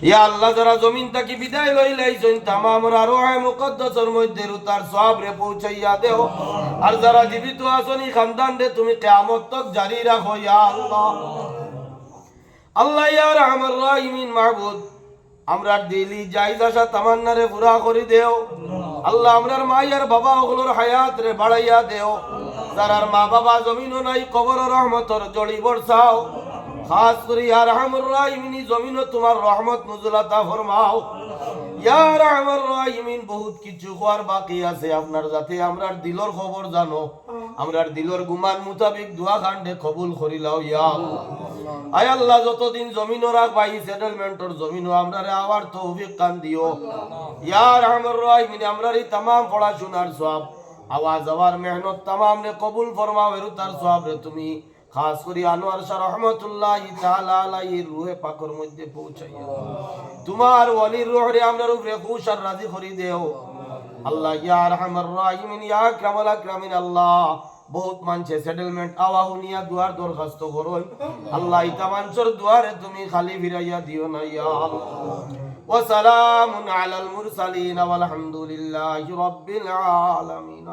ইয়া আল্লাহ যারা জমিন থেকে বিদায় লইলাইছেন তামাম রূহে মুকদ্দাসের মধ্যে তার সওয়াব রে পৌঁছাইয়া দেও। আর যারা জীবিত আছেন খানদান রে তুমি কিয়ামত তক জারি রাখো ইয়া আল্লাহ। আল্লাহ ইয়া রহমান রাহিমিন মাহবুব আমরার দিলি জায়েজ আশা তামান্না রে পুরা করে দেও। আল্লাহ আমরার মা আর বাবা ওগুলোর হায়াত রে বাড়াইয়া দেও। যারার মা বাবা জমিনও নাই কবর রহমতর জড়ি বর্ষাও। খাস করে ইয়া রহমান রাহিমিন জমিন তোমার রহমত নজুল আতা ফরমাও ইয়া রহমান রাহিমিন। বহুত কিছু হওয়ার বাকি আছে আপনার যাতে আমরার দিলর খবর জানো, আমরার দিলর গুমান মুতাবিক দোয়া কাণ্ডে কবুল করিলাও ইয়া আল্লাহ। আয় আল্লাহ যতদিন জমিনও রাখবাই সেটেলমেন্টর জমিনও আমরারে আবার তৌফিক কান দিও ইয়া রহমান রাহিমিন। আমরার এই तमाम পড়াশোনার সওয়াব আওয়াজ যাওয়ার মেহনত तमाम রে কবুল ফরমাও। এর তার সওয়াব রে তুমি খাস করি আনোয়ার শাহ রহমাতুল্লাহি তাআলা আলাইহির রূহে পাকের মধ্যে পৌঁছাইয়া তোমার ওলির রূহ রে আমরার উপরে খুশ আর রাজি করি দেও আল্লাহ ইয়া আরহামার রাহিমিন ইয়া আকরামাল আকরামিন। আল্লাহ বহুত মানছে সেটেলমেন্ট আওয়াহুনিয়া দুয়ার দরখাস্ত করই আল্লাহ ইতা মানসর দুয়ারে তুমি খালি ফিরাইয়া দিও না ইয়া আল্লাহ। ওয়া সালামুন আলাল মুরসালিন ওয়াল হামদুলিল্লাহি রাব্বিল আলামিন।